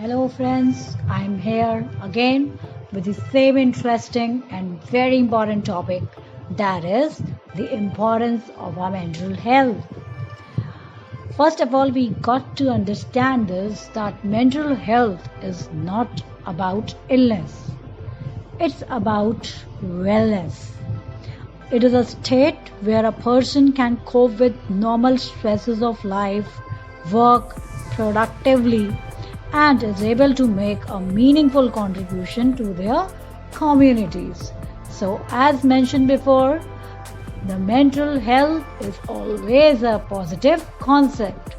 Hello, friends. I'm here again with the same interesting and very important topic, that is the importance of our mental health. First of all, we got to understand this that mental health is not about illness, it's about wellness. It is a state where a person can cope with normal stresses of life, work productively, and is able to make a meaningful contribution to their communities. So, as mentioned before, the mental health is always a positive concept.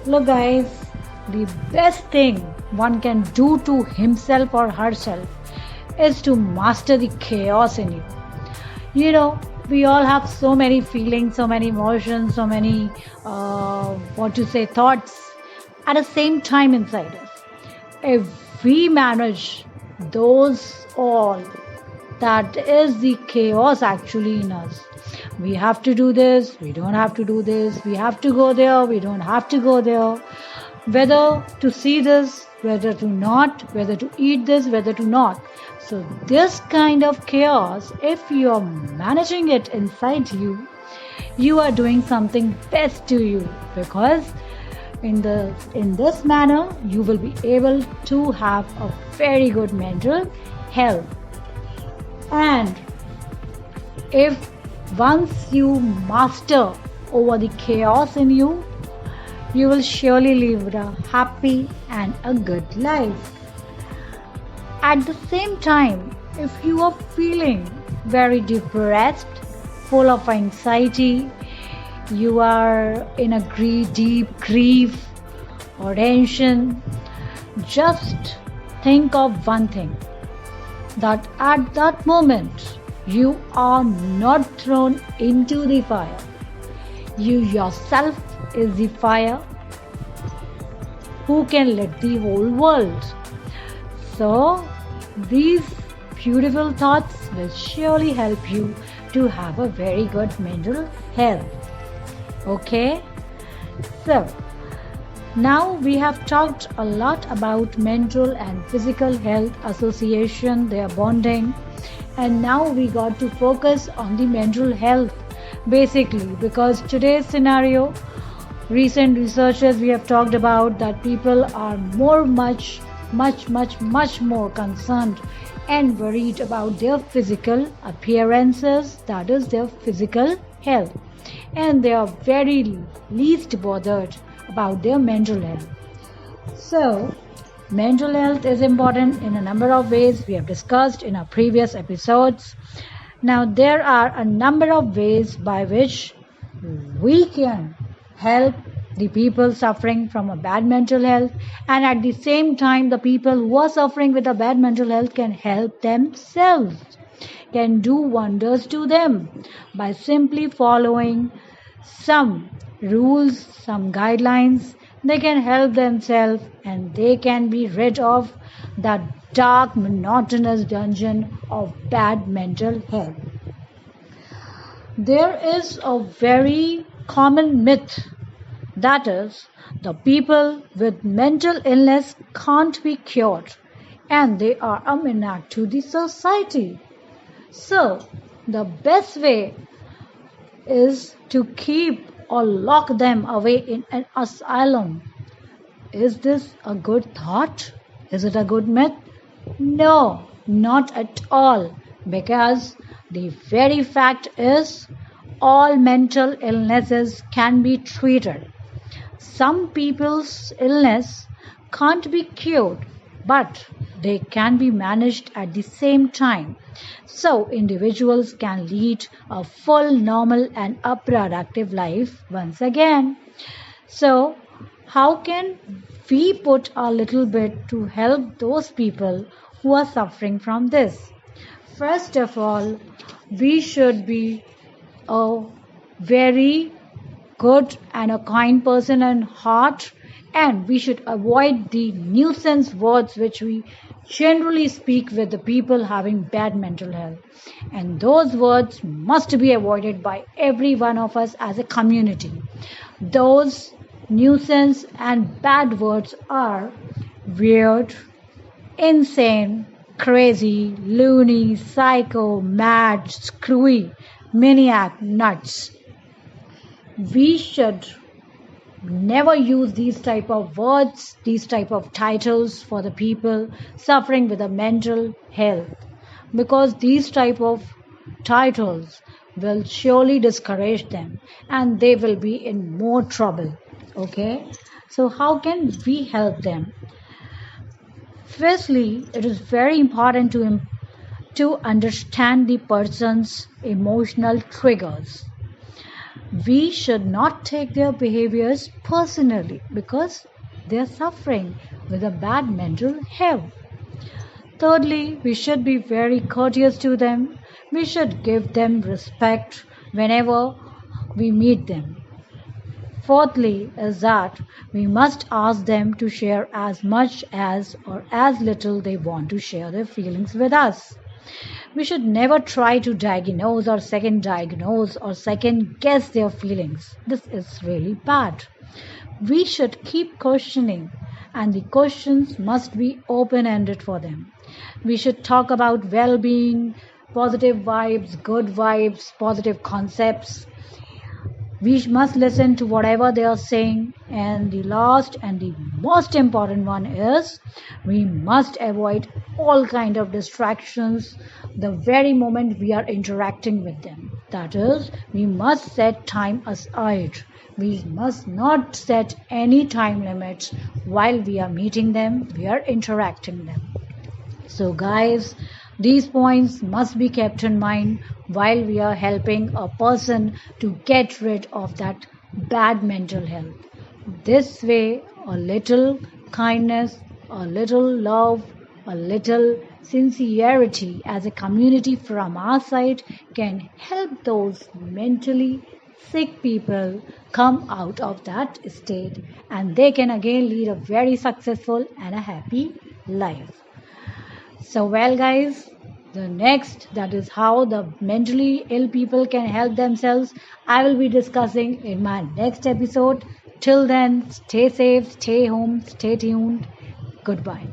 Look, guys, the best thing one can do to himself or herself is to master the chaos in you. We all have so many feelings, so many emotions, so many, thoughts at the same time inside us. If we manage those all, that is the chaos actually in us. We have to do this, we don't have to do this, we have to go there, we don't have to go there. Whether to see this, whether to not, whether to eat this, whether to not. So this kind of chaos, if you are managing it inside you, you are doing something best to you, because in this manner you will be able to have a very good mental health. And if once you master over the chaos in you, you will surely live a happy and a good life. At the same time, if you are feeling very depressed, full of anxiety, you are in a deep grief or tension, just think of one thing, that at that moment you are not thrown into the fire. You yourself is the fire who can lit the whole world. So these beautiful thoughts will surely help you to have a very good mental health. Okay? So now we have talked a lot about mental and physical health association, their bonding, and now we got to focus on the mental health basically, because today's scenario, recent researchers we have talked about that people are much more concerned and worried about their physical appearances, that is their physical health, and they are very least bothered about their mental health. So mental health is important in a number of ways we have discussed in our previous episodes. Now there are a number of ways by which we can help the people suffering from a bad mental health, and at the same time the people who are suffering with a bad mental health can help themselves, can do wonders to them by simply following some rules, some guidelines. They can help themselves and they can be rid of that dark, monotonous dungeon of bad mental health. There is a very common myth, that is, the people with mental illness can't be cured and they are a menace to the society. So the best way is to keep or lock them away in an asylum. Is this a good thought? Is it a good myth? No, not at all, because the very fact is all mental illnesses can be treated. Some people's illness can't be cured, but they can be managed at the same time. So individuals can lead a full, normal and a productive life once again. So how can we put a little bit to help those people who are suffering from this? First of all, we should be a very good and a kind person in heart, and we should avoid the nuisance words which we generally speak with the people having bad mental health, and those words must be avoided by every one of us as a community. Those nuisance and bad words are weird, insane, crazy, loony, psycho, mad, screwy, maniac, nuts. We should never use these type of words, these type of titles for the people suffering with a mental health, because these type of titles will surely discourage them and they will be in more trouble. Okay, so how can we help them? Firstly, it is very important to understand the person's emotional triggers. We should not take their behaviors personally because they are suffering with a bad mental health. Thirdly, we should be very courteous to them. We should give them respect whenever we meet them. Fourthly, is that we must ask them to share as much as or as little they want to share their feelings with us. We should never try to diagnose or second diagnose or second guess their feelings. This is really bad. We should keep questioning, and the questions must be open ended for them. We should talk about well being, positive vibes, good vibes, positive concepts. We must listen to whatever they are saying. And the last and the most important one is we must avoid all kind of distractions the very moment we are interacting with them. That is, we must set time aside. We must not set any time limits while we are meeting them, we are interacting them. So, guys, these points must be kept in mind while we are helping a person to get rid of that bad mental health. This way, a little kindness, a little love, a little sincerity as a community from our side can help those mentally sick people come out of that state and they can again lead a very successful and a happy life. So, well, guys, the next, that is how the mentally ill people can help themselves, I will be discussing in my next episode. Till then, stay safe, stay home, stay tuned. Goodbye.